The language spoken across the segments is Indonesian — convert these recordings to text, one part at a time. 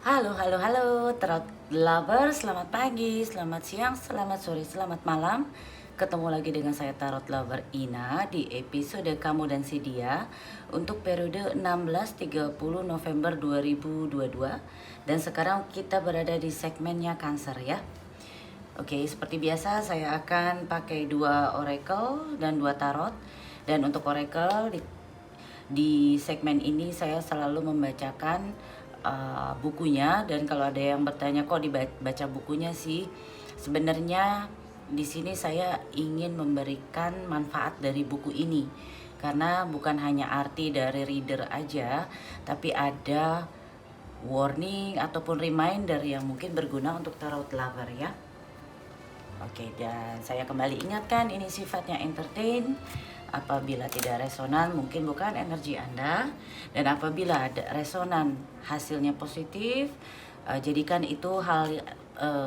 Halo, halo, halo, Tarot Lover, selamat pagi, selamat siang, selamat sore, selamat malam. Ketemu lagi dengan saya Tarot Lover Ina di episode Kamu dan Si Dia untuk periode 16-30 November 2022. Dan sekarang kita berada di segmennya Cancer ya. Oke, seperti biasa saya akan pakai 2 oracle dan 2 tarot. Dan untuk oracle di segmen ini saya selalu membacakan bukunya, dan kalau ada yang bertanya kok dibaca bukunya sih, sebenarnya di sini saya ingin memberikan manfaat dari buku ini karena bukan hanya arti dari reader aja, tapi ada warning ataupun reminder yang mungkin berguna untuk tarot lover ya. Oke, dan saya kembali ingatkan ini sifatnya entertain. Apabila tidak resonan mungkin bukan energi Anda, dan apabila ada resonan hasilnya positif, jadikan itu hal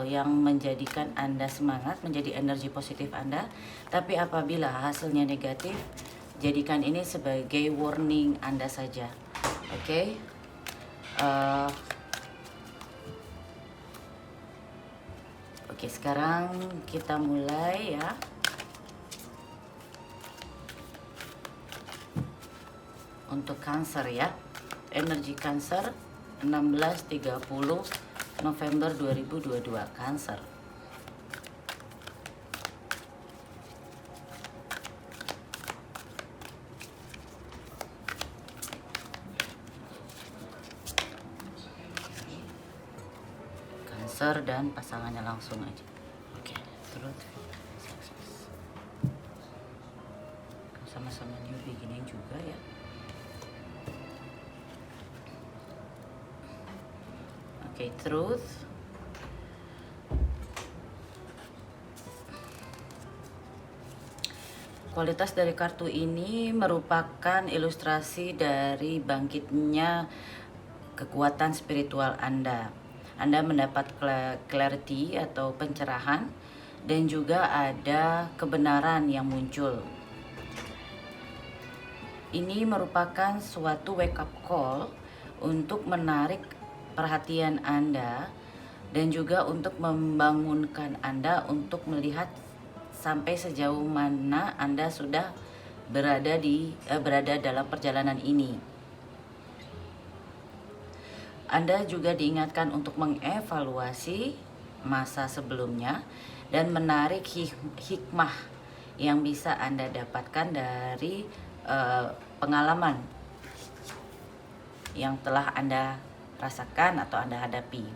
yang menjadikan Anda semangat, menjadi energi positif Anda. Tapi apabila hasilnya negatif, jadikan ini sebagai warning Anda saja. Oke. Oke, sekarang kita mulai ya. Untuk Cancer ya, energi Cancer 16-30 November 2022 Cancer. Cancer dan pasangannya langsung aja. Oke, terus sama-sama new beginning juga ya. Oke, truth. Kualitas dari kartu ini merupakan ilustrasi dari bangkitnya kekuatan spiritual Anda. Anda mendapat clarity atau pencerahan, dan juga ada kebenaran yang muncul. Ini merupakan suatu wake up call untuk menarik perhatian Anda dan juga untuk membangunkan Anda untuk melihat sampai sejauh mana Anda sudah berada dalam perjalanan ini. Anda juga diingatkan untuk mengevaluasi masa sebelumnya dan menarik hikmah yang bisa Anda dapatkan dari pengalaman yang telah Anda rasakan atau Anda hadapi.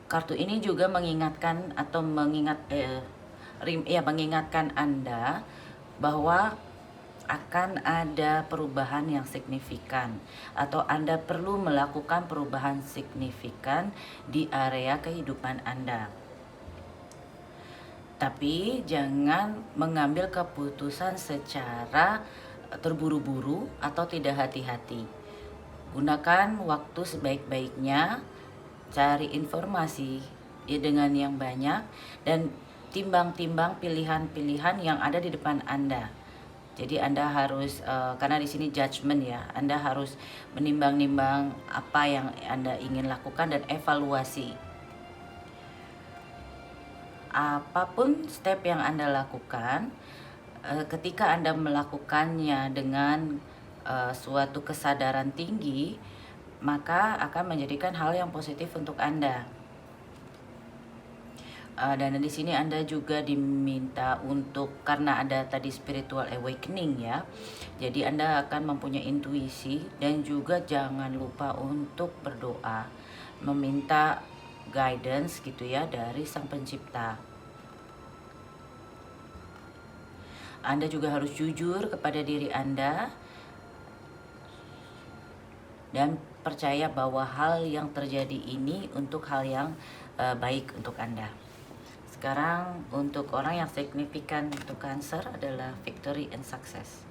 Kartu ini juga mengingatkan atau mengingatkan Anda bahwa akan ada perubahan yang signifikan, atau Anda perlu melakukan perubahan signifikan di area kehidupan Anda. Tapi jangan mengambil keputusan secara terburu-buru atau tidak hati-hati. Gunakan waktu sebaik-baiknya, cari informasi dengan yang banyak, dan timbang-timbang pilihan-pilihan yang ada di depan Anda. Jadi Anda harus, karena di sini judgment ya, Anda harus menimbang-nimbang apa yang Anda ingin lakukan dan evaluasi. Apapun step yang Anda lakukan, ketika Anda melakukannya dengan suatu kesadaran tinggi, maka akan menjadikan hal yang positif untuk Anda. Dan di sini Anda juga diminta untuk, karena ada tadi spiritual awakening ya, jadi Anda akan mempunyai intuisi, dan juga jangan lupa untuk berdoa, meminta guidance gitu ya dari Sang Pencipta. Anda juga harus jujur kepada diri Anda dan percaya bahwa hal yang terjadi ini untuk hal yang baik untuk Anda. Sekarang untuk orang yang signifikan untuk Cancer adalah victory and success.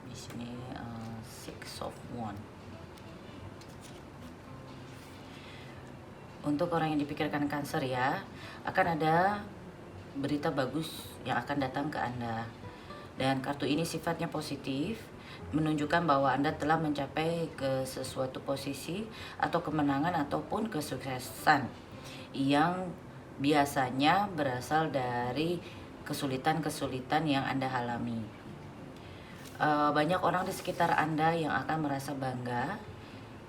Di sini Six of Wands. Untuk orang yang dipikirkan Cancer ya, akan ada berita bagus yang akan datang ke Anda. Dan kartu ini sifatnya positif, menunjukkan bahwa Anda telah mencapai ke sesuatu posisi atau kemenangan ataupun kesuksesan yang biasanya berasal dari kesulitan-kesulitan yang Anda alami. Banyak orang di sekitar Anda yang akan merasa bangga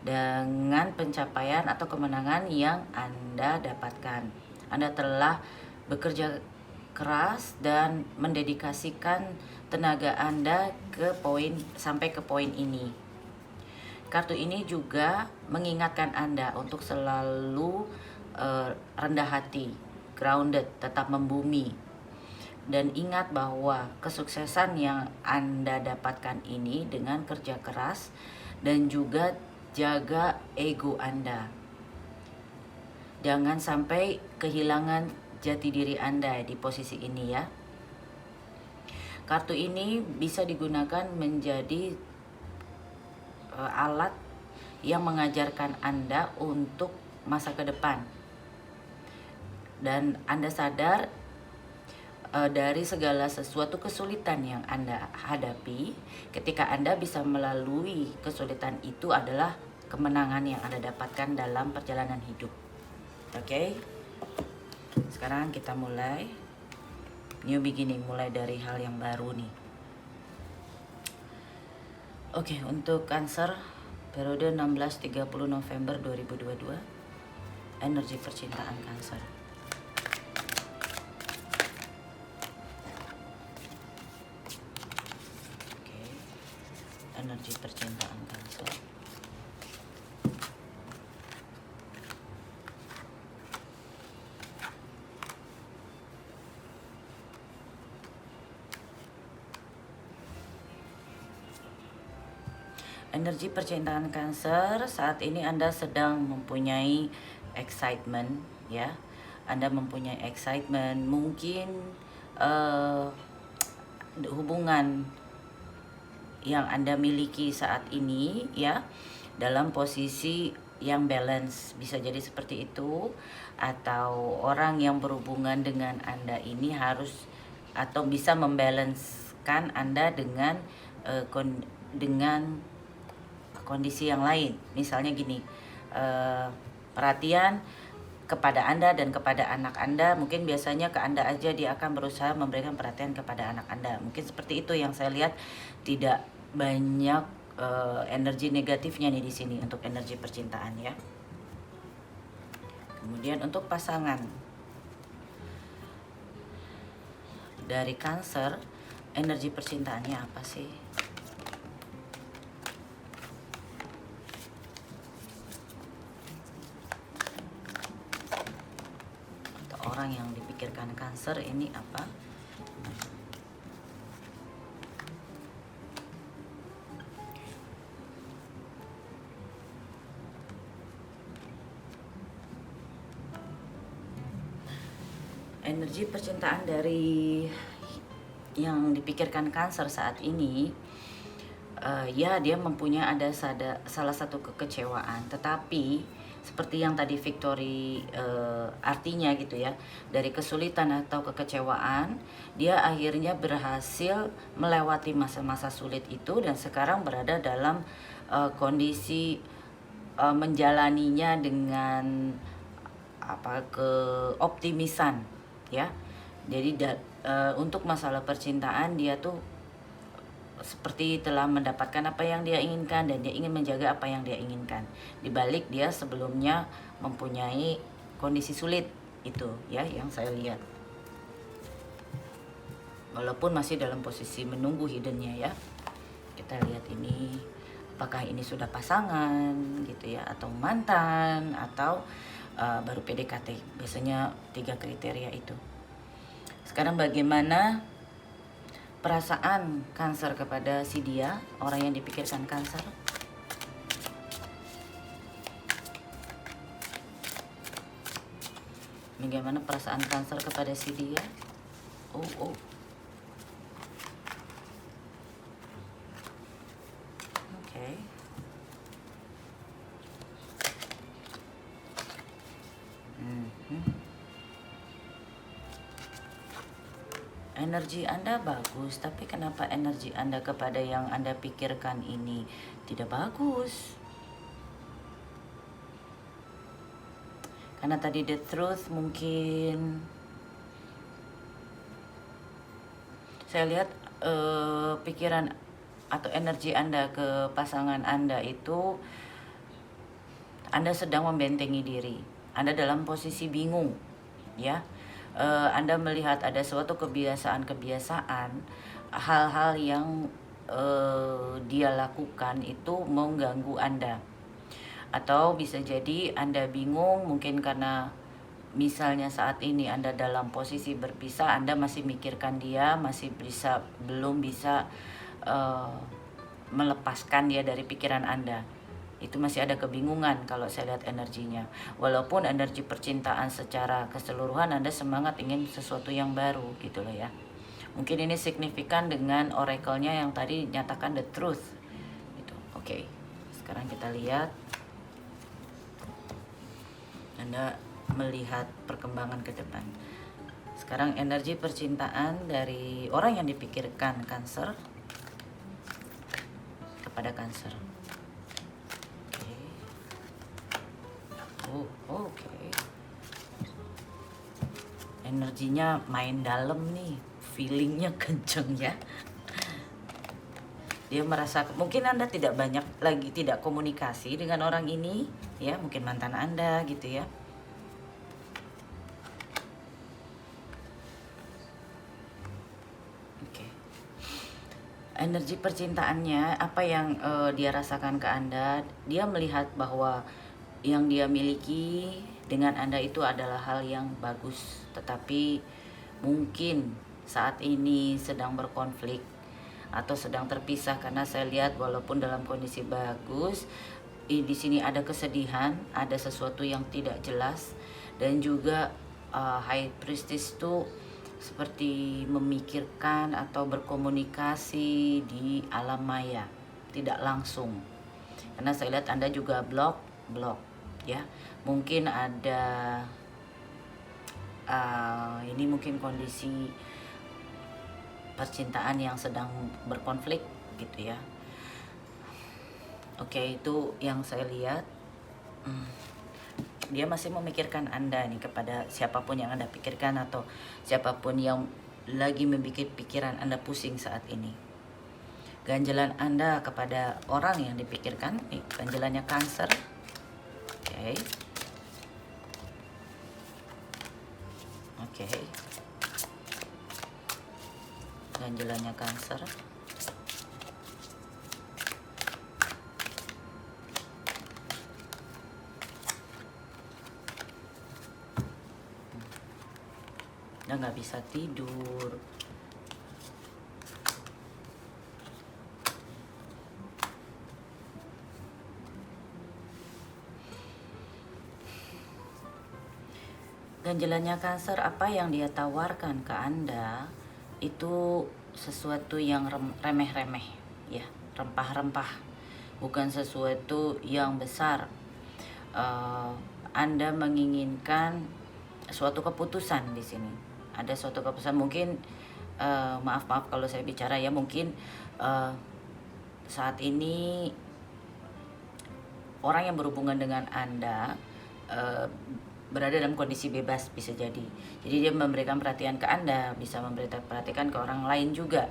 dengan pencapaian atau kemenangan yang Anda dapatkan. Anda telah bekerja keras dan mendedikasikan tenaga Anda sampai ke poin ini. Kartu ini juga mengingatkan Anda untuk selalu rendah hati, grounded, tetap membumi. Dan ingat bahwa kesuksesan yang Anda dapatkan ini dengan kerja keras dan juga jaga ego Anda. Jangan sampai kehilangan jati diri Anda di posisi ini ya. Kartu ini bisa digunakan menjadi alat yang mengajarkan Anda untuk masa ke depan. Dan Anda sadar dari segala sesuatu kesulitan yang Anda hadapi, ketika Anda bisa melalui kesulitan itu adalah kemenangan yang Anda dapatkan dalam perjalanan hidup. Oke? Sekarang kita mulai new beginning, mulai dari hal yang baru nih. Oke, untuk Cancer periode 16-30 November 2022, energi percintaan Cancer. Energi percintaan Cancer. Energi percintaan Cancer, saat ini Anda sedang mempunyai excitement ya. Anda mempunyai excitement, mungkin hubungan yang Anda miliki saat ini ya dalam posisi yang balance, bisa jadi seperti itu, atau orang yang berhubungan dengan Anda ini harus atau bisa membalancekan Anda dengan kondisi yang lain. Misalnya gini, perhatian kepada Anda dan kepada anak Anda, mungkin biasanya ke Anda aja dia akan berusaha memberikan perhatian kepada anak Anda. Mungkin seperti itu yang saya lihat, tidak banyak energi negatifnya nih di sini untuk energi percintaan ya. Kemudian untuk pasangan dari Cancer, energi percintaannya apa sih? Atau orang yang dipikirkan Cancer ini apa? Energi percintaan dari yang dipikirkan Cancer saat ini, ya dia mempunyai salah satu kekecewaan, tetapi seperti yang tadi Victory artinya gitu ya, dari kesulitan atau kekecewaan dia akhirnya berhasil melewati masa-masa sulit itu dan sekarang berada dalam kondisi menjalaninya dengan keoptimisan ya. Jadi untuk masalah percintaan dia tuh seperti telah mendapatkan apa yang dia inginkan dan dia ingin menjaga apa yang dia inginkan. Di balik dia sebelumnya mempunyai kondisi sulit itu ya yang saya lihat. Walaupun masih dalam posisi menunggu hiddennya ya. Kita lihat ini apakah ini sudah pasangan gitu ya, atau mantan, atau baru PDKT. Biasanya 3 kriteria itu. Sekarang bagaimana perasaan Cancer kepada si dia, orang yang dipikirkan Cancer? Bagaimana perasaan Cancer kepada si dia? Oh. Oke. Energi Anda bagus, tapi kenapa energi Anda kepada yang Anda pikirkan ini tidak bagus? Karena tadi the truth mungkin saya lihat pikiran atau energi Anda ke pasangan Anda itu Anda sedang membentengi diri. Anda dalam posisi bingung, ya. Anda melihat ada suatu kebiasaan-kebiasaan, hal-hal yang dia lakukan itu mengganggu Anda. Atau bisa jadi Anda bingung mungkin karena misalnya saat ini Anda dalam posisi berpisah, Anda masih mikirkan dia, belum bisa melepaskan dia dari pikiran Anda. Itu masih ada kebingungan kalau saya lihat energinya. Walaupun energi percintaan secara keseluruhan Anda semangat ingin sesuatu yang baru gitu loh ya. Mungkin ini signifikan dengan oracle-nya yang tadi nyatakan the truth gitu. Oke. Sekarang kita lihat Anda melihat perkembangan ke depan. Sekarang energi percintaan dari orang yang dipikirkan Cancer kepada Cancer. Oke. Energinya main dalam nih, feelingnya kenceng ya. Dia merasa mungkin Anda tidak komunikasi dengan orang ini ya, mungkin mantan Anda gitu ya. Oke. Energi percintaannya apa yang dia rasakan ke Anda, dia melihat bahwa yang dia miliki dengan Anda itu adalah hal yang bagus, tetapi mungkin saat ini sedang berkonflik atau sedang terpisah, karena saya lihat walaupun dalam kondisi bagus, di sini ada kesedihan, ada sesuatu yang tidak jelas, dan juga High Priestess itu seperti memikirkan atau berkomunikasi di alam maya, tidak langsung. Karena saya lihat Anda juga blok ya, mungkin ada ini mungkin kondisi percintaan yang sedang berkonflik gitu ya. Oke, itu yang saya lihat. Dia masih memikirkan Anda nih, kepada siapapun yang Anda pikirkan atau siapapun yang lagi membuat pikiran Anda pusing saat ini. Ganjalan Anda kepada orang yang dipikirkan, nih, ganjalannya Cancer. Oke. Ganjalannya Cancer. Udah nggak bisa tidur. Ganjalannya Cancer, apa yang dia tawarkan ke Anda itu sesuatu yang remeh-remeh ya, rempah-rempah, bukan sesuatu yang besar. Anda menginginkan suatu keputusan di sini. Ada suatu keputusan, mungkin maaf kalau saya bicara ya, mungkin saat ini orang yang berhubungan dengan Anda berada dalam kondisi bebas, bisa jadi dia memberikan perhatian ke Anda, bisa memberikan perhatian ke orang lain juga,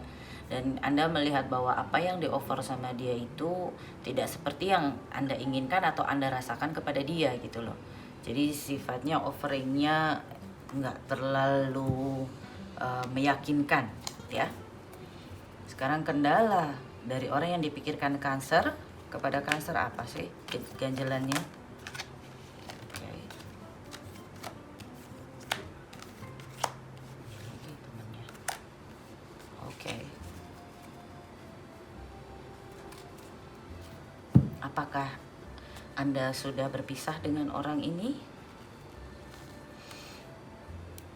dan Anda melihat bahwa apa yang di-offer sama dia itu tidak seperti yang Anda inginkan atau Anda rasakan kepada dia gitu loh. Jadi sifatnya offeringnya nggak terlalu meyakinkan ya. Sekarang kendala dari orang yang dipikirkan Cancer kepada Cancer apa sih ganjalannya? Apakah Anda sudah berpisah dengan orang ini?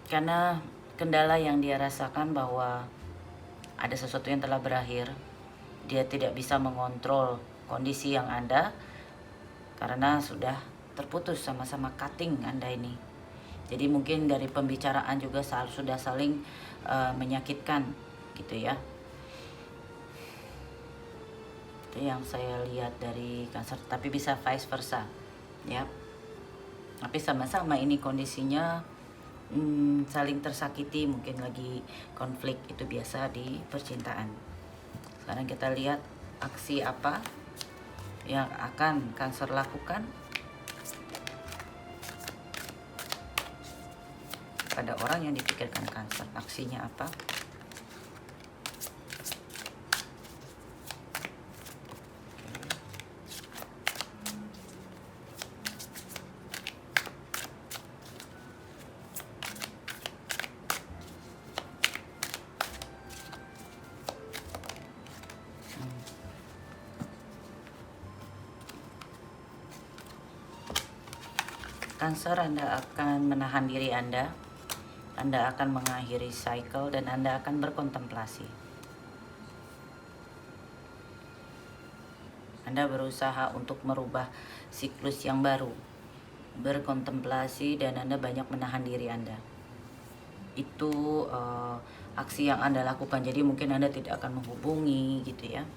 Karena kendala yang dia rasakan bahwa ada sesuatu yang telah berakhir. Dia tidak bisa mengontrol kondisi yang Anda karena sudah terputus, sama-sama cutting Anda ini. Jadi mungkin dari pembicaraan juga sudah saling menyakitkan gitu ya. Itu yang saya lihat dari Cancer, tapi bisa vice versa ya. Tapi sama-sama ini kondisinya saling tersakiti, mungkin lagi konflik, itu biasa di percintaan. Sekarang kita lihat aksi apa yang akan Cancer lakukan pada orang yang dipikirkan Cancer. Aksinya apa? Cancer, Anda akan menahan diri Anda akan mengakhiri cycle, dan Anda akan berkontemplasi. Anda berusaha untuk merubah siklus yang baru, berkontemplasi, dan Anda banyak menahan diri Anda. Itu aksi yang Anda lakukan. Jadi mungkin Anda tidak akan menghubungi gitu ya.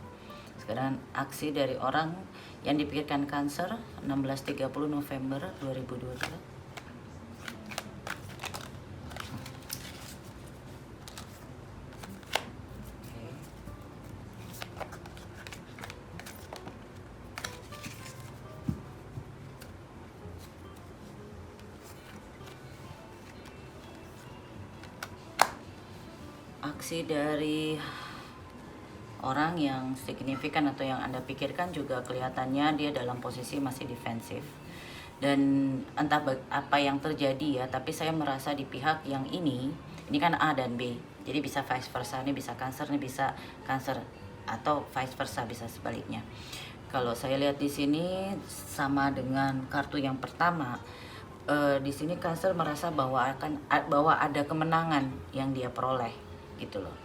Sekarang aksi dari orang yang dipikirkan Cancer 16.30 November 2023. Aksi dari orang yang signifikan atau yang Anda pikirkan juga kelihatannya dia dalam posisi masih defensif. Dan entah apa yang terjadi ya, tapi saya merasa di pihak yang ini kan A dan B. Jadi bisa vice versa, ini bisa Cancer, ini bisa Cancer, atau vice versa, bisa sebaliknya. Kalau saya lihat di sini sama dengan kartu yang pertama, di sini Cancer merasa bahwa ada kemenangan yang dia peroleh gitu loh.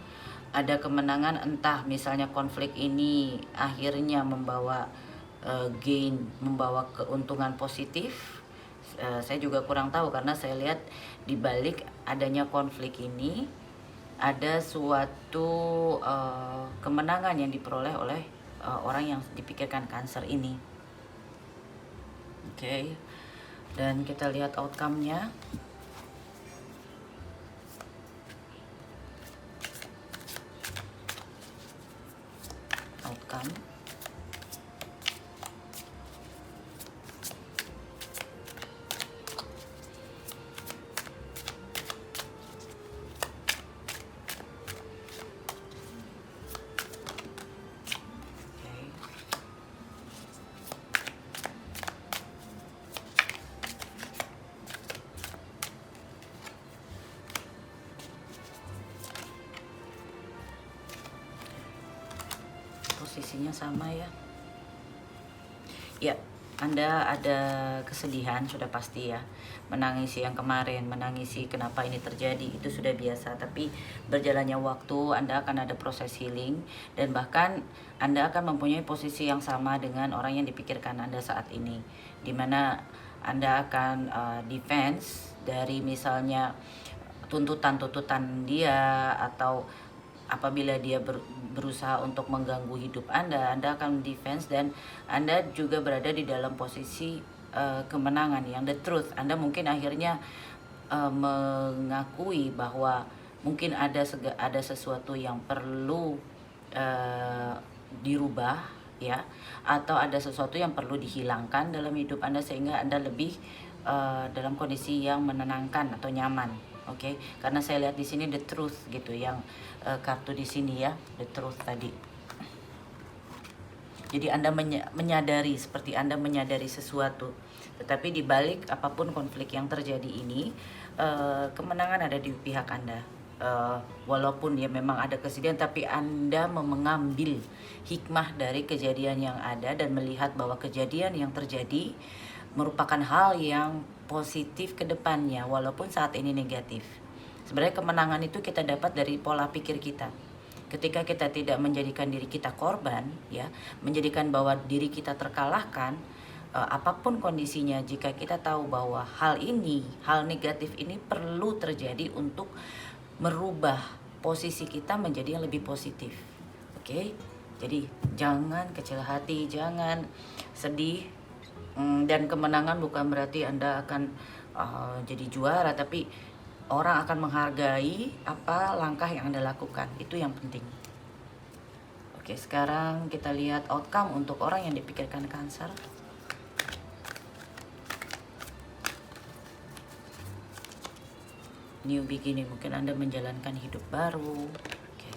Ada kemenangan, entah misalnya konflik ini akhirnya membawa gain, membawa keuntungan positif. Saya juga kurang tahu, karena saya lihat di balik adanya konflik ini ada suatu kemenangan yang diperoleh oleh orang yang dipikirkan Cancer ini. Oke. Dan kita lihat outcome-nya. Outcome. Posisinya sama ya. Ya, Anda ada kesedihan, sudah pasti ya. Menangisi yang kemarin, menangisi kenapa ini terjadi, itu sudah biasa. Tapi berjalannya waktu, Anda akan ada proses healing, dan bahkan Anda akan mempunyai posisi yang sama dengan orang yang dipikirkan Anda saat ini, dimana Anda akan defense dari misalnya tuntutan-tuntutan dia, atau apabila dia berusaha untuk mengganggu hidup Anda akan defense, dan Anda juga berada di dalam posisi kemenangan yang the truth. Anda mungkin akhirnya mengakui bahwa mungkin ada sesuatu yang perlu dirubah ya, atau ada sesuatu yang perlu dihilangkan dalam hidup Anda, sehingga Anda lebih dalam kondisi yang menenangkan atau nyaman. Oke, karena saya lihat di sini the truth gitu, yang kartu di sini ya, the truth tadi. Jadi Anda menyadari, seperti Anda menyadari sesuatu, tetapi di balik apapun konflik yang terjadi ini, kemenangan ada di pihak Anda. Walaupun ya memang ada kesedihan, tapi Anda mengambil hikmah dari kejadian yang ada dan melihat bahwa kejadian yang terjadi merupakan hal yang positif ke depannya, walaupun saat ini negatif. Sebenarnya kemenangan itu kita dapat dari pola pikir kita. Ketika kita tidak menjadikan diri kita korban, ya, menjadikan bahwa diri kita terkalahkan, apapun kondisinya, jika kita tahu bahwa hal negatif ini perlu terjadi untuk merubah posisi kita menjadi yang lebih positif. Oke, jadi jangan kecil hati, jangan sedih. Dan kemenangan bukan berarti Anda akan jadi juara, tapi orang akan menghargai apa langkah yang Anda lakukan. Itu yang penting. Oke, sekarang kita lihat outcome untuk orang yang dipikirkan Cancer. New beginning, mungkin Anda menjalankan hidup baru. Oke.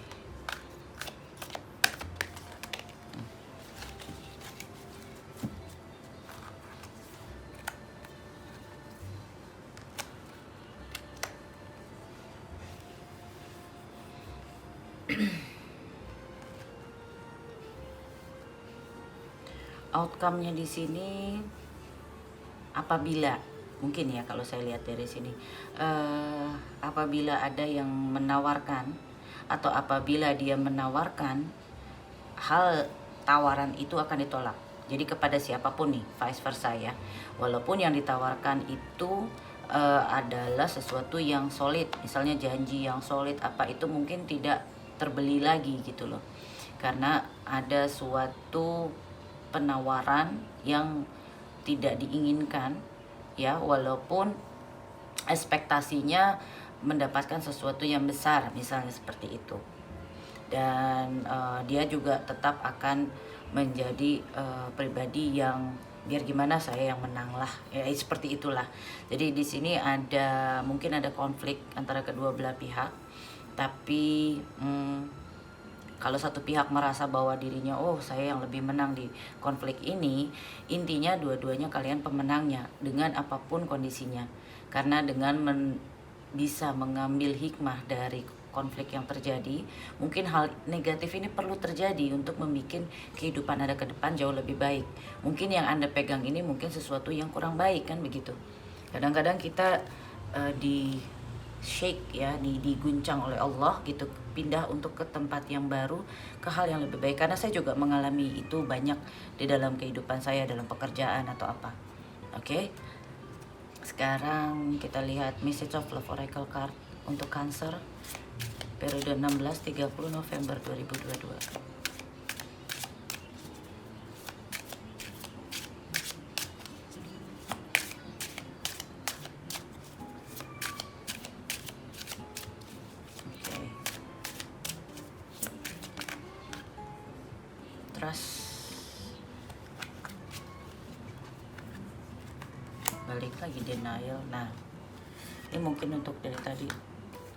Outcome-nya di sini apabila mungkin ya, kalau saya lihat dari sini apabila ada yang menawarkan atau apabila dia menawarkan hal tawaran itu akan ditolak. Jadi kepada siapapun nih, vice versa ya, walaupun yang ditawarkan itu adalah sesuatu yang solid, misalnya janji yang solid apa itu mungkin tidak terbeli lagi gitu loh, karena ada suatu penawaran yang tidak diinginkan ya, walaupun ekspektasinya mendapatkan sesuatu yang besar misalnya seperti itu. Dan dia juga tetap akan menjadi pribadi yang biar gimana saya yang menang lah ya, seperti itulah. Jadi di sini ada mungkin ada konflik antara kedua belah pihak, tapi kalau satu pihak merasa bahwa dirinya saya yang lebih menang di konflik ini, intinya dua-duanya kalian pemenangnya dengan apapun kondisinya. Karena dengan bisa mengambil hikmah dari konflik yang terjadi, mungkin hal negatif ini perlu terjadi untuk membuat kehidupan Anda ke depan jauh lebih baik. Mungkin yang Anda pegang ini mungkin sesuatu yang kurang baik, kan begitu. Kadang-kadang kita di shake ya, diguncang oleh Allah gitu, pindah untuk ke tempat yang baru, ke hal yang lebih baik. Karena saya juga mengalami itu banyak di dalam kehidupan saya, dalam pekerjaan atau apa. Oke. Sekarang kita lihat Message of Love Oracle card untuk Cancer periode 16-30 November 2022. Balik lagi denial. Nah, ini mungkin untuk dari tadi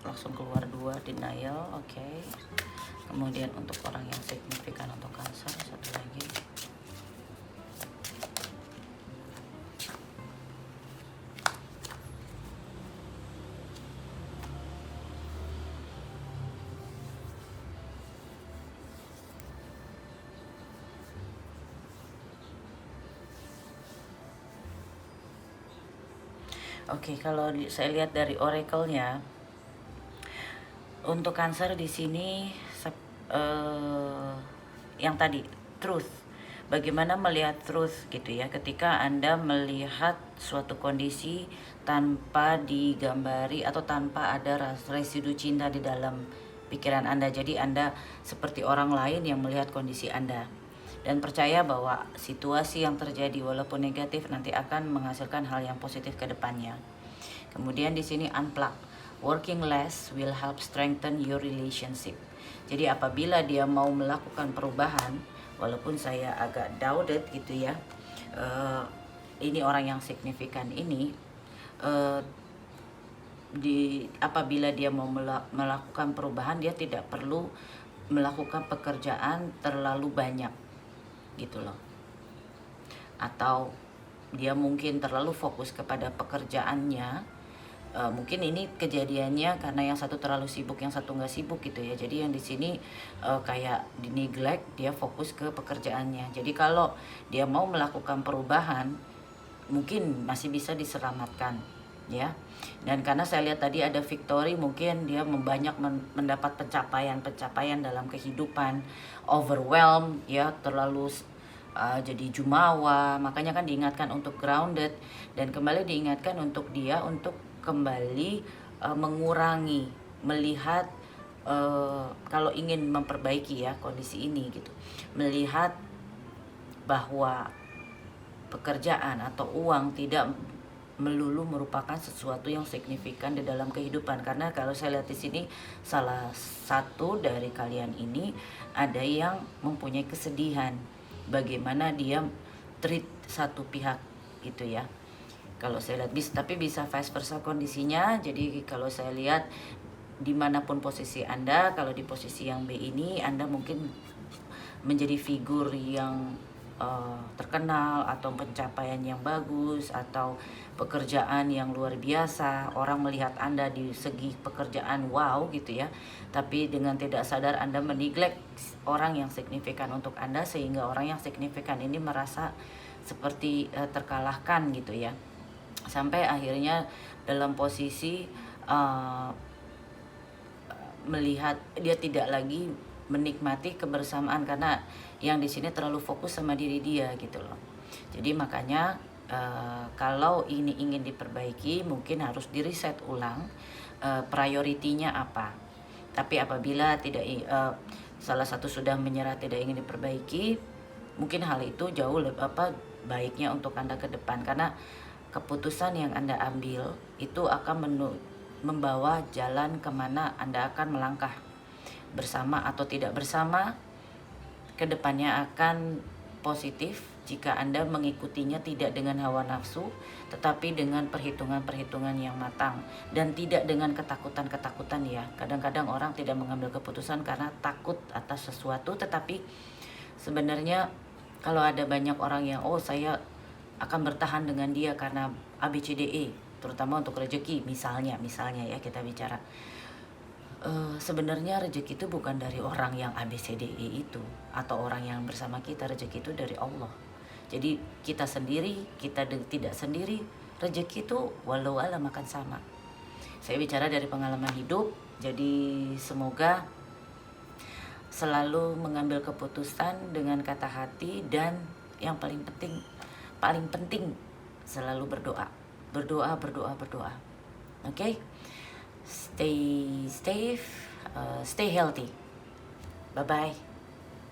langsung keluar 2 denial. Oke. Kemudian untuk orang yang signifikan untuk Cancer, satu lagi. Oke, kalau saya lihat dari oracle-nya untuk Cancer di sini yang tadi truth. Bagaimana melihat truth gitu ya, ketika Anda melihat suatu kondisi tanpa digambari atau tanpa ada residu cinta di dalam pikiran Anda. Jadi Anda seperti orang lain yang melihat kondisi Anda. Dan percaya bahwa situasi yang terjadi walaupun negatif nanti akan menghasilkan hal yang positif ke depannya. Kemudian di sini unplug. Working less will help strengthen your relationship. Jadi apabila dia mau melakukan perubahan, walaupun saya agak doubted gitu ya, ini orang yang signifikan ini, apabila dia mau melakukan perubahan, dia tidak perlu melakukan pekerjaan terlalu banyak gitu loh, atau dia mungkin terlalu fokus kepada pekerjaannya. Mungkin ini kejadiannya karena yang satu terlalu sibuk, yang satu nggak sibuk gitu ya. Jadi yang di sini kayak di neglect, dia fokus ke pekerjaannya. Jadi kalau dia mau melakukan perubahan, mungkin masih bisa diselamatkan ya. Dan karena saya lihat tadi ada victory, mungkin dia mendapat pencapaian dalam kehidupan, overwhelmed ya, terlalu jadi jumawa. Makanya kan diingatkan untuk grounded, dan kembali diingatkan untuk dia untuk kembali mengurangi, melihat kalau ingin memperbaiki ya kondisi ini gitu, melihat bahwa pekerjaan atau uang tidak melulu merupakan sesuatu yang signifikan di dalam kehidupan. Karena kalau saya lihat di sini, salah satu dari kalian ini ada yang mempunyai kesedihan bagaimana dia treat satu pihak gitu ya. Kalau saya lihat tapi bisa vice versa kondisinya. Jadi kalau saya lihat dimanapun posisi Anda, kalau di posisi yang B ini Anda mungkin menjadi figur yang terkenal, atau pencapaian yang bagus, atau pekerjaan yang luar biasa. Orang melihat Anda di segi pekerjaan wow gitu ya, tapi dengan tidak sadar Anda meneglect orang yang signifikan untuk Anda, sehingga orang yang signifikan ini merasa seperti terkalahkan gitu ya, sampai akhirnya dalam posisi melihat dia tidak lagi menikmati kebersamaan, karena yang di sini terlalu fokus sama diri dia gitu loh. Jadi makanya kalau ini ingin diperbaiki, mungkin harus di-reset ulang prioritinya apa. Tapi apabila tidak salah satu sudah menyerah, tidak ingin diperbaiki, mungkin hal itu jauh baiknya untuk Anda ke depan, karena keputusan yang Anda ambil itu akan membawa jalan kemana Anda akan melangkah, bersama atau tidak bersama. Kedepannya akan positif jika Anda mengikutinya tidak dengan hawa nafsu, tetapi dengan perhitungan-perhitungan yang matang, dan tidak dengan ketakutan-ketakutan ya. Kadang-kadang orang tidak mengambil keputusan karena takut atas sesuatu, tetapi sebenarnya kalau ada banyak orang yang saya akan bertahan dengan dia karena ABCDE, terutama untuk rezeki misalnya ya, kita bicara. Sebenarnya rezeki itu bukan dari orang yang ABCDE itu, atau orang yang bersama kita. Rezeki itu dari Allah. Jadi kita sendiri, kita tidak sendiri, rezeki itu walau alam akan sama. Saya bicara dari pengalaman hidup. Jadi semoga selalu mengambil keputusan dengan kata hati, dan yang paling penting selalu berdoa. Okay? Stay safe, stay healthy. Bye bye.